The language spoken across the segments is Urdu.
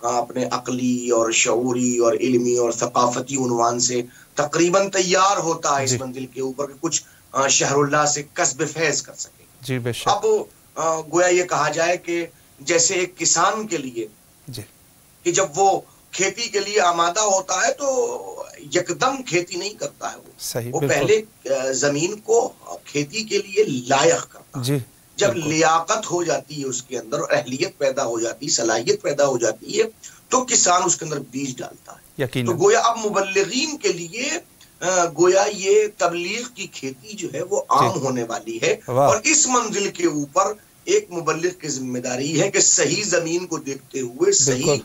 اپنے عقلی اور شعوری اور علمی اور ثقافتی عنوان سے تقریباً تیار ہوتا ہے اس منزل کے اوپر کہ کچھ شہر اللہ سے کسب فیض کر سکے. جی بے شک. اب گویا یہ کہا جائے کہ جیسے ایک کسان کے لیے کہ جب وہ کھیتی کے لیے آمادہ ہوتا ہے تو یکدم کھیتی نہیں کرتا ہے, وہ پہلے زمین کو کھیتی کے لیے لائق کرتا ہے. جب لیاقت ہو جاتی ہے اس کے اندر, اہلیت پیدا ہو جاتی ہے, صلاحیت پیدا ہو جاتی ہے, تو کسان اس کے اندر بیج ڈالتا ہے. تو گویا اب مبلغین کے لیے گویا یہ تبلیغ کی کھیتی جو ہے وہ عام ہونے والی ہے. اور اس منزل کے اوپر ایک مبلغ کی ذمہ داری ہے کہ صحیح زمین کو دیکھتے ہوئے صحیح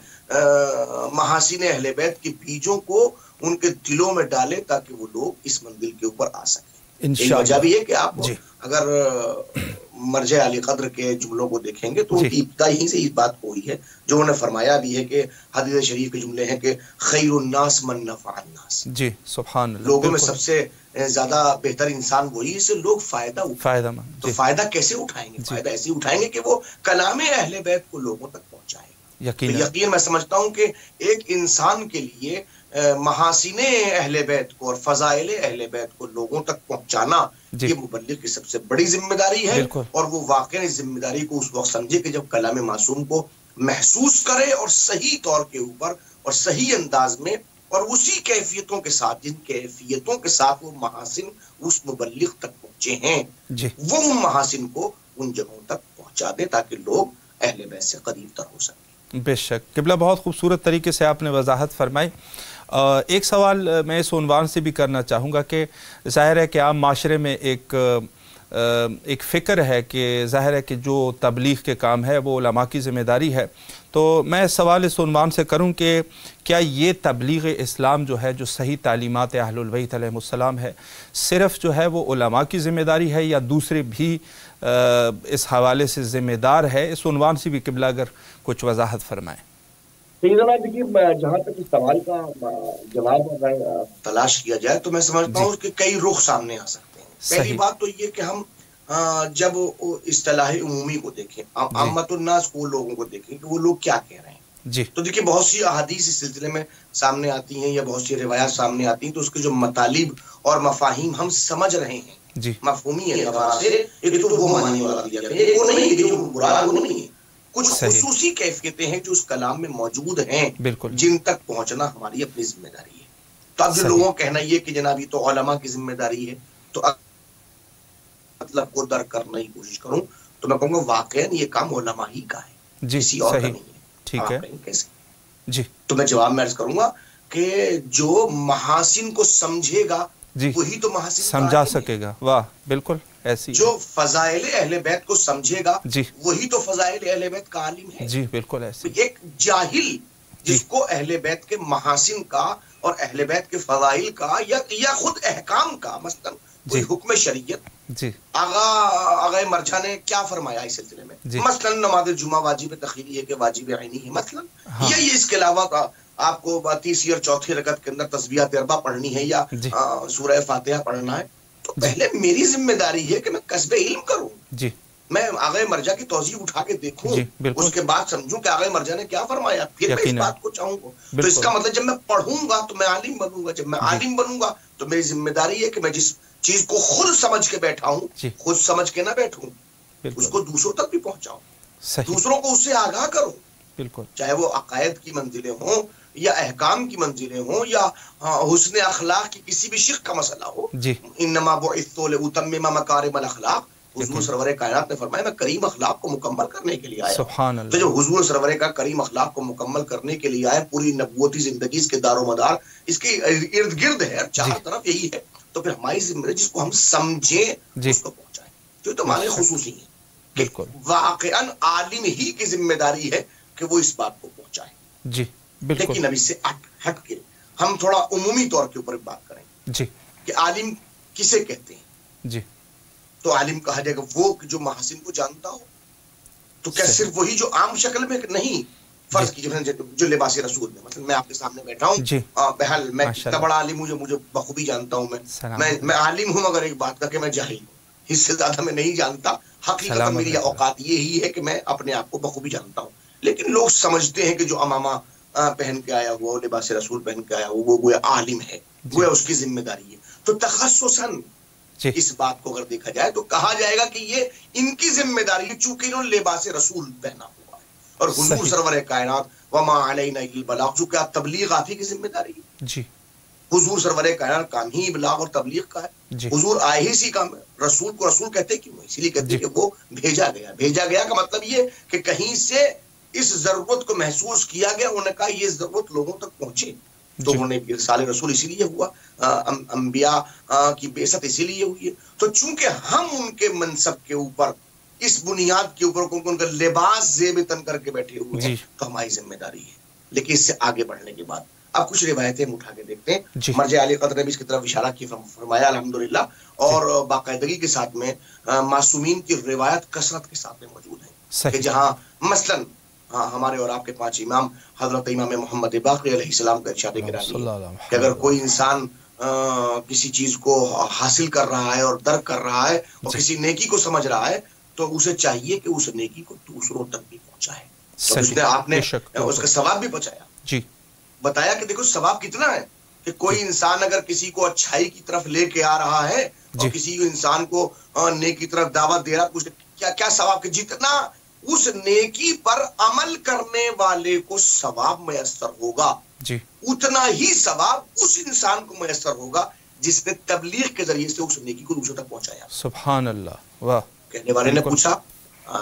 محاسن اہل بیت کے بیجوں کو ان کے دلوں میں ڈالے تاکہ وہ لوگ اس منزل کے اوپر آ سکیں. وجہ بھی ہے کہ آپ اگر مرجع علی قدر کے جملوں کو دیکھیں گے تو ان کی ابتدا ہی سے اس بات کو ہوئی ہے جو انہوں نے فرمایا بھی ہے کہ حدیث شریف کے جملے ہیں کہ خیر الناس من نفع الناس. جی سبحان اللہ. لوگوں میں سب سے زیادہ بہتر انسان وہی سے لوگ فائدہ اٹھائیں. تو فائدہ کیسے اٹھائیں گے؟ فائدہ ایسے اٹھائیں گے کہ وہ کلام اہل بیت کو لوگوں تک پہنچائیں. یقین میں سمجھتا ہوں کہ ایک انسان کے لیے محاسن اہل بیت کو اور فضائل اہل بیت کو لوگوں تک پہنچانا یہ مبلغ کی سب سے بڑی ذمہ داری ہے. اور وہ واقعی اس ذمہ داری کو اس وقت سمجھے کہ جب کلام معصوم کو محسوس کرے اور صحیح طور کے اوپر اور صحیح انداز میں اور اسی کیفیتوں کے ساتھ جن کیفیتوں کے ساتھ وہ محاسن اس مبلغ تک پہنچے ہیں وہ ان محاسن کو ان جگہوں تک پہنچا دے تاکہ لوگ اہل بیت سے قریب تر ہو سکیں. بے شک قبلہ, بہت خوبصورت طریقے سے آپ نے وضاحت فرمائی. ایک سوال میں اس عنوان سے بھی کرنا چاہوں گا کہ ظاہر ہے کہ عام معاشرے میں ایک فکر ہے کہ ظاہر ہے کہ جو تبلیغ کے کام ہے وہ علماء کی ذمہ داری ہے. تو میں سوال اس عنوان سے کروں کہ کیا یہ تبلیغ اسلام جو ہے, جو صحیح تعلیمات اہل البیت علیہ السلام ہے, صرف جو ہے وہ علماء کی ذمہ داری ہے یا دوسرے بھی اس حوالے سے ذمہ دار ہے؟ اس عنوان سے بھی قبلہ اگر کچھ وضاحت فرمائیں. دیکھیے, جہاں تک اس سوال کا جواب تلاش کیا جائے تو میں سمجھتا ہوں کہ کئی رخ سامنے آ سکتے ہیں. پہلی بات تو یہ کہ ہم جب اصطلاح عمومی کو دیکھیں, عامت الناس کو لوگوں کو دیکھیں کہ وہ لوگ کیا کہہ رہے ہیں, تو دیکھیے بہت سی احادیث اس سلسلے میں سامنے آتی ہیں یا بہت سی روایات سامنے آتی ہیں, تو اس کے جو مطالب اور مفاہیم ہم سمجھ رہے ہیں مفہومی اعتبار سے, ایک تو وہ معنی والا دیا گیا ہے, وہ نہیں کہ جو مراد وہ نہیں ہے. کچھ خصوصی کیفیتیں ہیں جو اس کلام میں موجود ہیں جن تک پہنچنا ہماری اپنی ذمہ داری ہے. تو اب جو لوگوں کہنا یہ کہ جناب یہ تو علماء کی ذمہ داری ہے, تو مطلب کو درک کرنے کی کوشش کروں تو میں کہوں گا واقعاً یہ کام علماء ہی کا ہے, کسی اور کا نہیں ہے. ٹھیک ہے, کیسے؟ تو میں جواب میں عرض کروں گا کہ جو محاسن کو سمجھے گا وہی تو محاسن سمجھا سکے گا. واہ, بالکل ایسی. جو فضائل اہل بیت کو سمجھے گا وہی تو فضائل اہل بیت کا عالم ہے. جی بالکل ایسی. ایک جاہل جس کو اہل بیت کے محاسن کا اور اہل بیت کے فضائل کا یا خود احکام کا, مثلا کوئی حکم شریعت, آغا مرجع نے کیا فرمایا اس سلسلے میں, مثلا نماز جمعہ واجب تخیری ہے کہ واجب عینی ہے مثلا, یا یہ اس کے علاوہ آپ کو تیسری اور چوتھی رکعت کے اندر تسبیحات اربع پڑھنی ہے یا سورہ فاتحہ پڑھنا ہے, تو پہلے میری ذمہ داری ہے کہ میں کسب علم کروں, میں آغا مرجع کی توضیح اٹھا کے دیکھوں, اس کے بعد سمجھوں کہ آغا مرجع نے کیا فرمایا, پھر میں اس بات کو چاہوں گا. تو اس کا مطلب جب میں پڑھوں گا تو میں عالم بنوں گا, جب میں عالم بنوں گا تو میری ذمہ داری ہے کہ میں جس چیز کو خود سمجھ کے بیٹھا ہوں خود سمجھ کے نہ بیٹھوں, اس کو دوسروں تک بھی پہنچاؤں, دوسروں کو اس سے آگاہ کروں. بالکل, چاہے وہ عقائد کی منزلیں ہوں یا احکام کی منزلیں ہوں یا حسن اخلاق کی کسی بھی شق کا مسئلہ ہو. انما بعثت لاتمم مکارم الاخلاق, حضور سرور کائنات نے فرمایا میں کریم اخلاق کو مکمل کرنے کے لیے آیا. سبحان اللہ. تو جو حضور سرور کا کریم اخلاق کو مکمل کرنے کے لیے آیا, پوری نبوتی زندگی اس کے دار و مدار اس کے ارد گرد ہے, چار طرف یہی ہے, تو پھر ہماری ذمہ داری جس کو ہم سمجھیں اس کو پہنچائیں. تو معنی خصوصی ہے, بالکل واقعاً عالم ہی کی ذمہ داری ہے کہ وہ اس بات کو پہنچائے. جی بالکل. لیکن اب اس سے ہٹ کے ہم تھوڑا عمومی طور کے اوپر بات کریں کہ عالم کسے کہتے ہیں. جی, تو عالم کہا جائے گا وہ جو محاسن کو جانتا ہو. تو کیا صرف وہی جو عام شکل میں نہیں, فرض کیجیے جو لباس رسول میں, مثلا میں آپ کے سامنے بیٹھا ہوں, بہرحال میں اتنا بڑا عالم ہوں جو مجھے بخوبی جانتا ہوں, میں عالم ہوں مگر ایک بات کا کہ میں جاہل ہوں, اس سے زیادہ میں نہیں جانتا. حقیقت میری اوقات یہی ہے کہ میں اپنے آپ کو بخوبی جانتا ہوں. لیکن لوگ سمجھتے ہیں کہ جو امامہ پہن کے آیا ہوا، لباس رسول پہن کے آیا ہوا، وہ گویا عالم ہے، گویا اس کی ذمہ داری ہے. تو تخصصاً اس بات کو اگر دیکھا جائے تو کہا جائے گا کہ یہ ان کی ذمہ داری ہے، چونکہ انہوں نے لباس رسول پہنا ہوا ہے. اور حضور سرور کائنات وما علینا الا البلاغ، جو کہ تبلیغ آپ ہی کی ذمہ داری ہے. جی حضور سرور کائنات کام ہی ابلاغ اور تبلیغ کا ہے. حضور آئے ہی اسی کام ہے. رسول کو رسول کہتے کیوں؟ اسی لیے کہتے کہ وہ بھیجا گیا. بھیجا گیا کا مطلب یہ کہ کہیں سے اس ضرورت کو محسوس کیا گیا، انہوں نے کہا یہ ضرورت لوگوں تک پہنچے، تو انہوں نے ارسال رسول اسی لیے ہوا، انبیاء کی بعثت اسی لیے ہوئی ہے. تو چونکہ ہم ان کے منصب کے اوپر، اس بنیاد کے اوپر ان کا لباس زیب تن کر کے بیٹھے ہوئے ہیں، تو ہماری ذمہ داری ہے. لیکن اس سے آگے بڑھنے کے بعد اب کچھ روایتیں اٹھا کے دیکھتے ہیں. مرجع علی قدر نے بھی اس کی طرف اشارہ کی، فرمایا الحمدللہ، اور باقاعدگی کے ساتھ میں معصومین کی روایت کثرت کے ساتھ میں موجود ہیں، کہ جہاں مثلاً ہمارے اور آپ کے 5 امام حضرت امام محمد باقر علیہ السلام کا ارشاد گرامی ہے کہ اگر کوئی انسان کسی چیز کو حاصل کر رہا ہے اور درک کر رہا ہے اور کسی نیکی کو سمجھ رہا ہے، تو اسے چاہیے کہ اس نیکی کو دوسروں تک بھی پہنچائے. اس نے آپ نے اس کا ثواب بھی پہنچایا، جی بتایا کہ دیکھو ثواب کتنا ہے، کہ کوئی انسان اگر کسی کو اچھائی کی طرف لے کے آ رہا ہے اور کسی انسان کو نیکی کی طرف دعوت دے رہا ہے، کیا کیا ثواب، کہ جتنا اس نیکی پر عمل کرنے والے کو ثواب میسر ہوگا، جی اتنا ہی ثواب اس انسان کو میسر ہوگا جس نے تبلیغ کے ذریعے سے اس نیکی کو دوسروں تک پہنچایا. سبحان اللہ. واہ. کہنے والے نے پوچھا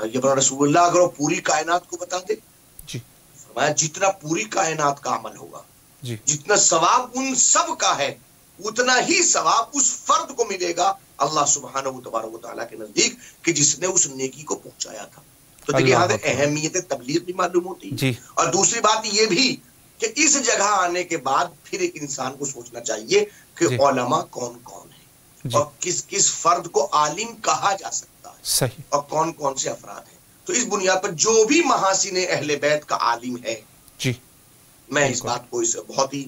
یہ رسول اللہ اگر وہ پوری کائنات کو بتا دے، جی فرمایا جتنا پوری کائنات کا عمل ہوگا، جی جتنا ثواب ان سب کا ہے، اتنا ہی ثواب اس فرد کو ملے گا اللہ سبحانہ و تبارک و تعالیٰ کے نزدیک کہ جس نے اس نیکی کو پہنچایا تھا. تو دیکھیں یہاں سے اہمیت تبلیغ بھی معلوم ہوتی ہے. جی. اور دوسری بات یہ بھی کہ اس جگہ آنے کے بعد پھر ایک انسان کو سوچنا چاہیے کہ علماء کون کون ہیں، اور کس کس فرد کو عالم کہا جا سکتا ہے، صحیح، اور کون کون سے افراد ہیں. تو اس بنیاد پر جو بھی محاسن اہل بیت کا عالم ہے، جی میں اس بات کو اس بہت ہی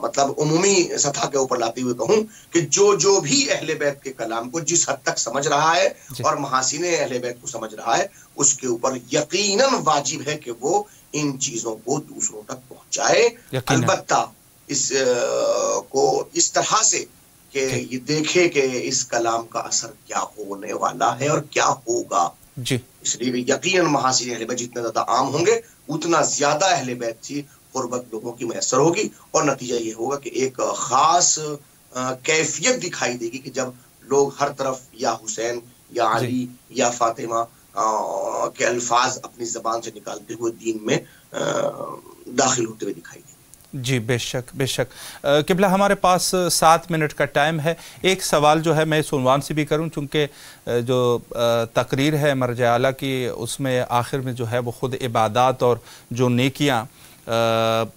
مطلب عمومی سطح کے اوپر لاتے ہوئے کہوں کہ جو بھی اہل بیت کے کلام کو جس حد تک سمجھ رہا ہے اور محاسن اہل بیت کو سمجھ رہا ہے، اس کے اوپر یقیناً واجب ہے کہ وہ ان چیزوں کو دوسروں تک پہنچائے. البتہ اس کو اس طرح سے کہ یہ دیکھے کہ اس کلام کا اثر کیا ہونے والا ہے اور کیا ہوگا. جی اس لیے یقیناً محاسن اہل بیت جتنے زیادہ عام ہوں گے، اتنا زیادہ اہل بیت کی قربت لوگوں کی میسر ہوگی، اور نتیجہ یہ ہوگا کہ ایک خاص کیفیت دکھائی دے گی کہ جب لوگ ہر طرف یا حسین یا علی یا فاطمہ کے الفاظ اپنی زبان سے نکالتے ہوئے دین میں داخل ہوتے ہوئے دکھائی دیں. جی بے شک بے شک. قبلہ ہمارے پاس 7 منٹ کا ٹائم ہے. ایک سوال جو ہے میں اس عنوان سے بھی کروں، چونکہ جو تقریر ہے مرجع اعلیٰ کی، اس میں آخر میں جو ہے وہ خود عبادات اور جو نیکیاں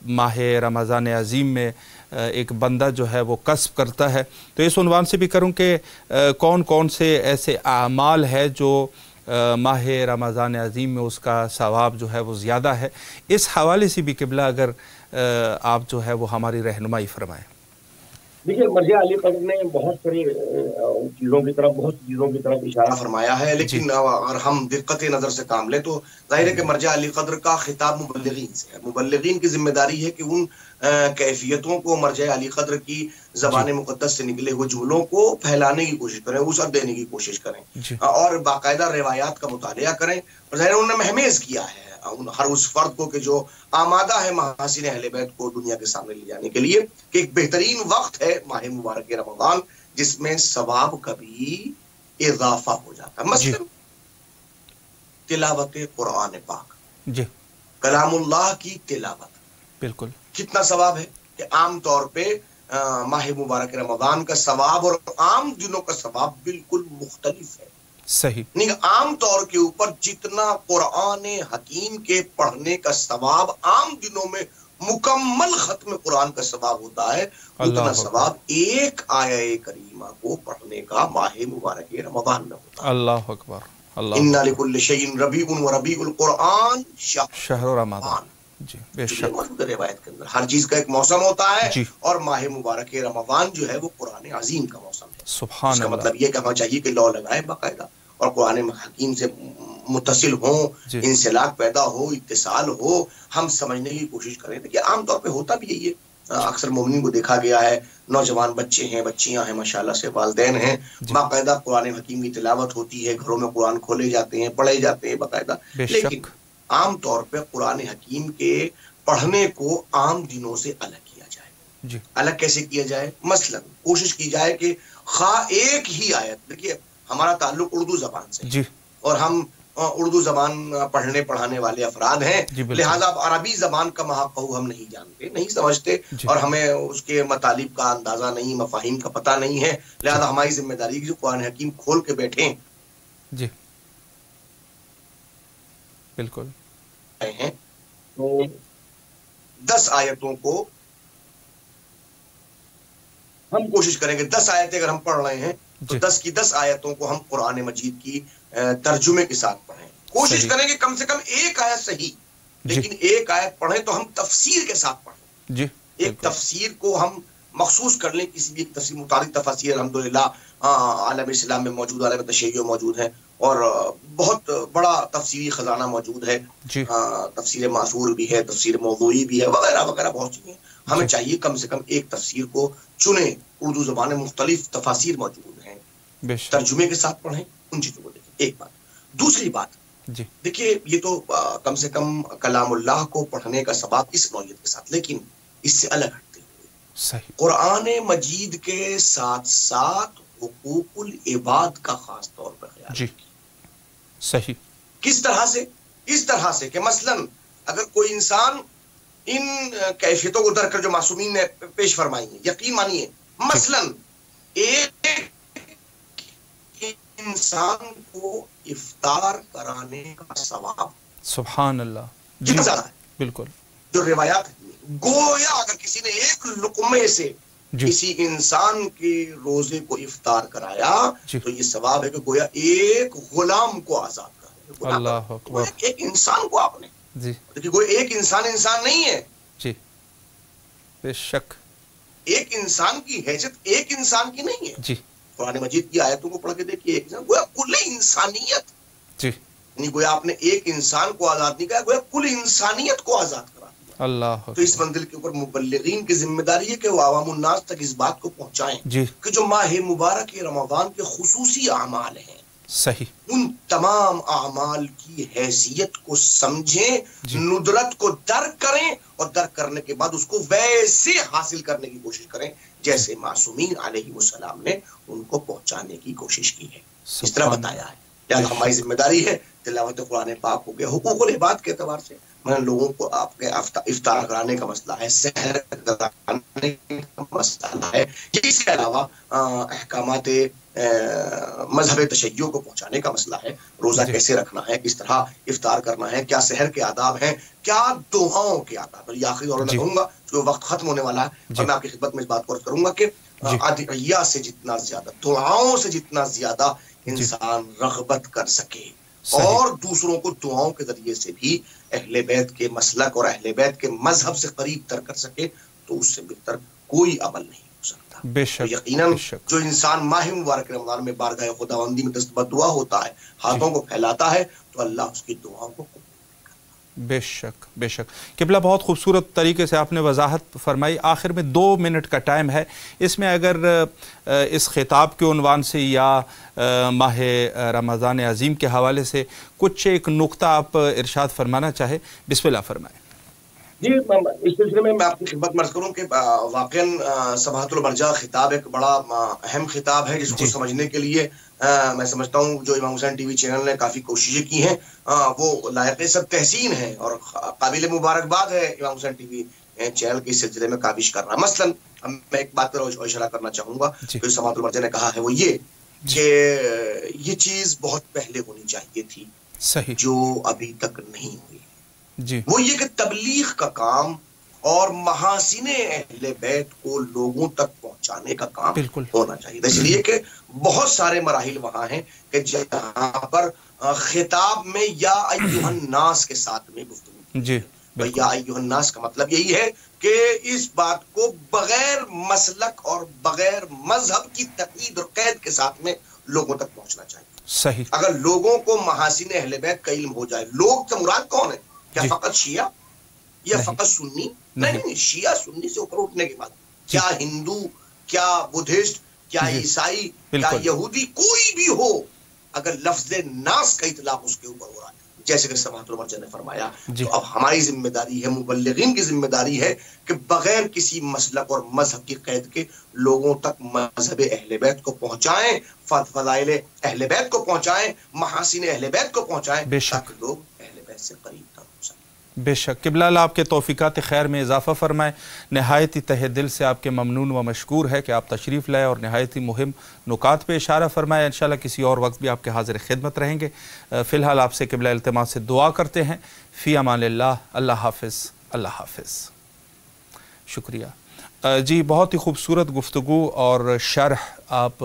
ماہ رمضان عظیم میں ایک بندہ جو ہے وہ کسب کرتا ہے، تو اس عنوان سے بھی کروں کہ کون کون سے ایسے اعمال ہے جو ماہ رمضان عظیم میں اس کا ثواب جو ہے وہ زیادہ ہے. اس حوالے سے بھی قبلہ اگر آپ جو ہے وہ ہماری رہنمائی فرمائیں. دیکھیے مرجع علی قدر نے بہت ساری چیزوں کی طرف اشارہ فرمایا ہے، لیکن اگر ہم دقت نظر سے کام لیں تو ظاہر ہے کہ مرجع علی قدر کا خطاب مبلغین سے ہے. مبلغین کی ذمہ داری ہے کہ ان کیفیتوں کو مرجع علی قدر کی زبان مقدس سے نکلے ہوئے جملوں کو پھیلانے کی کوشش کریں، وسعت دینے کی کوشش کریں، اور باقاعدہ روایات کا مطالعہ کریں. اور ظاہر انہوں نے مہمیز کیا ہے ہر اس فرد کو کہ جو آمادہ ہے محاسن اہل بیت کو دنیا کے سامنے لے جانے کے لیے، کہ ایک بہترین وقت ہے ماہ مبارک رمضان جس میں ثواب کا بھی اضافہ ہو جاتا ہے. مثلا تلاوت قرآن پاک، جی کلام اللہ کی تلاوت، بالکل کتنا ثواب ہے کہ عام طور پہ ماہ مبارک رمضان کا ثواب اور عام دنوں کا ثواب بالکل مختلف ہے. صحیح نہیں، عام طور کے اوپر جتنا قرآن حکیم کے پڑھنے کا ثواب عام دنوں میں مکمل ختم قرآن کا ثواب ہوتا ہے، اتنا ثواب ایک آیہ کریمہ کو پڑھنے کا ماہ مبارک رمضان میں ہوتا ہے. اللہ اکبر. اِنَّ لِكُلِّ شَيْءٍ رَبِيعٌ وَرَبِيعُ الْقُرْآنِ شَهْرُ رمضان. جی بے شک روایت کے اندر ہر چیز کا ایک موسم ہوتا ہے، اور ماہ مبارک رمضان جو ہے وہ قرآن عظیم کا موسم ہے. سبحان اللہ. اس کا مطلب یہ کہنا چاہیے کہ لو لگائے باقاعدہ اور قرآن حکیم سے متصل ہوں، انسلاک پیدا ہو، اتصال ہو، ہم سمجھنے کی کوشش کریں. دیکھیے عام طور پہ ہوتا بھی یہی ہے، اکثر مومنین کو دیکھا گیا ہے، نوجوان بچے ہیں، بچیاں ہیں، ماشاءاللہ سے والدین ہیں، باقاعدہ قرآن حکیم کی تلاوت ہوتی ہے، گھروں میں قرآن کھولے جاتے ہیں، پڑھے جاتے ہیں باقاعدہ. لیکن عام طور پہ قرآن حکیم کے پڑھنے کو عام دنوں سے الگ کیا جائے. الگ کیسے کیا جائے؟ مثلا کوشش کی جائے کہ خواہ ایک ہی آیت، دیکھیے ہمارا تعلق اردو زبان سے اور ہم اردو زبان پڑھنے پڑھانے والے افراد ہیں، لہذا عربی زبان کا محقق ہم نہیں جانتے، نہیں سمجھتے، اور ہمیں اس کے مطالب کا اندازہ نہیں، مفاہیم کا پتہ نہیں ہے. لہذا ہماری ذمہ داری کی جو قرآن حکیم کھول کے بیٹھیں جی بالکل ہیں تو 10 آیتوں کو ہم کوشش کریں گے، 10 آیتیں اگر ہم پڑھ رہے ہیں تو 10 کی 10 آیتوں کو ہم قرآن مجید کی ترجمے کے ساتھ پڑھیں. کوشش کریں گے کم سے کم ایک آیت صحیح، لیکن ایک آیت پڑھیں تو ہم تفسیر کے ساتھ پڑھیں. ایک تفسیر کو ہم مخصوص کر لیں، کسی بھی ایک تفسیر. متعدد تفاسیر الحمدللہ عالم اسلام میں موجود، عالم تشیع موجود ہے، اور بہت بڑا تفسیری خزانہ موجود ہے. تفسیر معثور بھی ہے، تفسیر موضوعی بھی ہے، وغیرہ وغیرہ بہت چیزیں. ہمیں چاہیے کم سے کم ایک تفسیر کو چنیں. اردو زبان میں مختلف تفاسیر موجود ہیں، ترجمے کے ساتھ پڑھیں، ان چیزوں کو دیکھیں. ایک بات. دوسری بات، دیکھیے یہ تو کم سے کم کلام اللہ کو پڑھنے کا ثواب اس نوعیت کے ساتھ، لیکن اس سے الگ ہٹتے ہوئے قرآن مجید کے ساتھ ساتھ حقوق العباد کا خاص طور پر خیال صحیح. کس طرح سے؟ اس طرح سے کہ مثلا اگر کوئی انسان ان کیفیتوں کو در کر جو معصومین نے پیش فرمائی ہیں، یقین مانیے، مثلا ایک انسان کو افطار کرانے کا ثواب سبحان اللہ کتنا زیادہ ہے. بالکل جو روایات گویا اگر کسی نے ایک لقمے سے کسی انسان کے روزے کو افطار کرایا تو یہ ثواب ہے کہ گویا ایک غلام کو آزاد کر. اللہ اکبر. ایک انسان کو آپ نے دیکھیے، کوئی ایک انسان نہیں ہے. جی بے شک ایک انسان کی حیثیت ایک انسان کی نہیں ہے. جی قرآن مجید کی آیتوں کو پڑھ کے دیکھیے، ایک انسان گویا کل انسانیت، یعنی گویا آپ نے ایک انسان کو آزاد نہیں کیا، گویا کل انسانیت کو آزاد کرا دیا. اللہ. تو اس منزل کے اوپر مبلغین کی ذمہ داری ہے کہ وہ عوام الناس تک اس بات کو پہنچائیں کہ جو ماہ مبارک رمضان کے خصوصی اعمال ہیں، صحیح، ان تمام اعمال کی حیثیت کو سمجھیں، ندرت کو درک کریں، اور درک کرنے کے بعد اس کو ویسے حاصل کرنے کی کوشش کریں جیسے معصومین علیہ السلام نے ان کو پہنچانے کی کوشش کی ہے، اس طرح بتایا ہے. لہٰذا ہماری ذمہ داری ہے تلاوت قرآن پاک ہو گیا. حقوق العباد کے اعتبار سے میں لوگوں کو آپ کے افطار کرانے کا مسئلہ ہے، سحر کرانے کا مسئلہ ہے، اس کے علاوہ احکامات مذہب تشیع کو پہنچانے کا مسئلہ ہے. روزہ کیسے رکھنا ہے، کس طرح افطار کرنا ہے، کیا سحر کے آداب ہیں، کیا دعاؤں کے آداب. یہ آخری دور میں کہوں گا جو وقت ختم ہونے والا ہے، اور میں آپ کی خدمت میں اس بات کو عرض کروں گا کہ ادعیہ سے جتنا زیادہ، دعاؤں سے جتنا زیادہ انسان رغبت کر سکے اور دوسروں کو دعاؤں کے ذریعے سے بھی اہل بیت کے مسلک اور اہل بیت کے مذہب سے قریب تر کر سکے، تو اس سے بہتر کوئی عمل نہیں ہو سکتا. بے شک. یقیناً جو انسان ماہ مبارک رمضان میں بارگاہ خداوندی میں دست بدعا ہوتا ہے، ہاتھوں کو پھیلاتا ہے، تو اللہ اس کی دعاؤں کو قبول. بے شک بے شک. قبلہ بہت خوبصورت طریقے سے آپ نے وضاحت فرمائی. آخر میں 2 منٹ کا ٹائم ہے، اس میں اگر اس خطاب کے عنوان سے یا ماہ رمضان عظیم کے حوالے سے کچھ ایک نقطہ آپ ارشاد فرمانا چاہے، بسم اللہ فرمائیں. جی، اس سلسلے میں آپ کی خدمت میں عرض کروں کہ واقعاً سبحۃ المرجع خطاب ایک بڑا اہم خطاب ہے، جس کو سمجھنے کے لیے میں سمجھتا ہوں جو امام حسین ٹی وی چینل نے کافی کوششیں کی ہیں، وہ لائق سب تحسین ہے اور قابل مبارکباد ہے. امام حسین ٹی وی چینل کے اس سلسلے میں کاوش کر رہا ہے. مثلاً میں ایک بات پر اشارہ کرنا چاہوں گا جو سبحۃ المرجع نے کہا ہے، وہ یہ کہ یہ چیز بہت پہلے ہونی چاہیے تھی، صحیح، جو ابھی تک نہیں ہوئی. جی، وہ یہ کہ تبلیغ کا کام اور محاسن اہل بیت کو لوگوں تک پہنچانے کا کام ہونا چاہیے. اس لیے کہ بہت سارے مراحل وہاں ہیں کہ جہاں پر خطاب میں یا ایھا الناس کے ساتھ میں گفتگو، جی، یا ایھا الناس کا مطلب یہی ہے کہ اس بات کو بغیر مسلک اور بغیر مذہب کی تقید اور قید کے ساتھ میں لوگوں تک پہنچنا چاہیے. صحیح. اگر لوگوں کو محاسن اہل بیت کا علم ہو جائے, لوگ سے مراد کون ہے؟ کیا فقط شیعہ یا فقط سنی؟ نہیں, شیعہ سنی سے اوپر اٹھنے کے بعد کیا ہندو, کیا بدھسٹ, کیا عیسائی, کیا یہودی, کوئی بھی ہو, اگر لفظ ناس کا اطلاق اس کے اوپر ہو رہا ہے, جیسے کہ سماحت عمر نے فرمایا, تو اب ہماری ذمہ داری ہے, مبلغین کی ذمہ داری ہے کہ بغیر کسی مسلک اور مذہب کی قید کے لوگوں تک مذہب اہل بیت کو پہنچائیں, فضائل اہل بیت کو پہنچائیں, محاسن اہل بیت کو پہنچائیں, تاکہ لوگ اہل بیت سے قریب تر ہو سکیں. بے شک. قبلہ اللہ آپ کے توفیقات خیر میں اضافہ فرمائے. نہایت ہی تہ دل سے آپ کے ممنون و مشکور ہے کہ آپ تشریف لائے اور نہایت ہی مہم نکات پہ اشارہ فرمائے. انشاءاللہ کسی اور وقت بھی آپ کے حاضر خدمت رہیں گے. فی الحال آپ سے قبلہ التماس سے دعا کرتے ہیں. فی امان اللہ. اللہ حافظ. اللہ حافظ. شکریہ. جی, بہت ہی خوبصورت گفتگو اور شرح آپ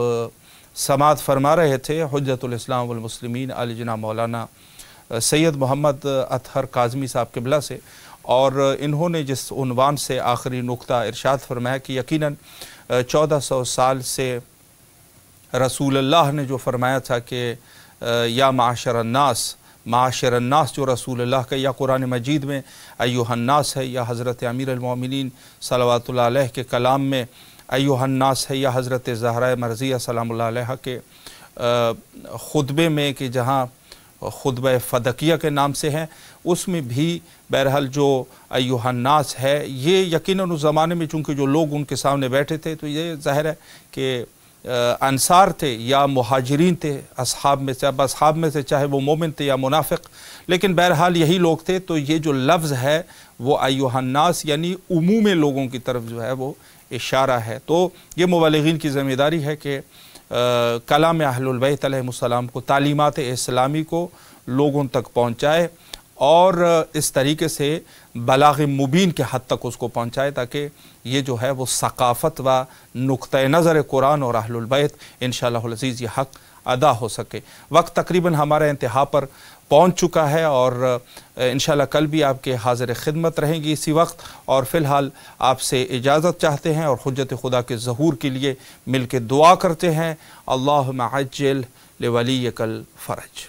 سماعت فرما رہے تھے حجت الاسلام والمسلمین علی جناب مولانا سید محمد اطہر کاظمی صاحب قبلہ سے, اور انہوں نے جس عنوان سے آخری نقطہ ارشاد فرمایا کہ یقیناً 1400 سال سے رسول اللہ نے جو فرمایا تھا کہ یا معاشر الناس, معاشر الناس جو رسول اللہ کا یا قرآن مجید میں ایھا الناس ہے, یا حضرت امیر المومنین صلوات اللہ علیہ کے کلام میں ایھا الناس ہے, یا حضرت زہرہ مرضیہ سلام اللہ علیہ کے خطبے میں کہ جہاں خطبہ فدقیہ کے نام سے ہیں, اس میں بھی بہرحال جو ایھا الناس ہے, یہ یقیناً اس زمانے میں چونکہ جو لوگ ان کے سامنے بیٹھے تھے تو یہ ظاہر ہے کہ انصار تھے یا مہاجرین تھے اصحاب میں سے. اب اصحاب میں سے چاہے وہ مومن تھے یا منافق, لیکن بہرحال یہی لوگ تھے. تو یہ جو لفظ ہے وہ ایھا الناس یعنی عموم لوگوں کی طرف جو ہے وہ اشارہ ہے. تو یہ مبلغین کی ذمہ داری ہے کہ کلام اہل البیت علیہ السلام کو, تعلیمات اسلامی کو لوگوں تک پہنچائے, اور اس طریقے سے بلاغ مبین کے حد تک اس کو پہنچائے, تاکہ یہ جو ہے وہ ثقافت و نقطہ نظر قرآن اور اہل البیت انشاءاللہ العزیز یہ حق ادا ہو سکے. وقت تقریباً ہمارے انتہا پر پہنچ چکا ہے, اور انشاءاللہ کل بھی آپ کے حاضر خدمت رہیں گی اسی وقت. اور فی الحال آپ سے اجازت چاہتے ہیں اور حجت خدا کے ظہور کے لیے مل کے دعا کرتے ہیں. اللہم عجل لولیک الفرج.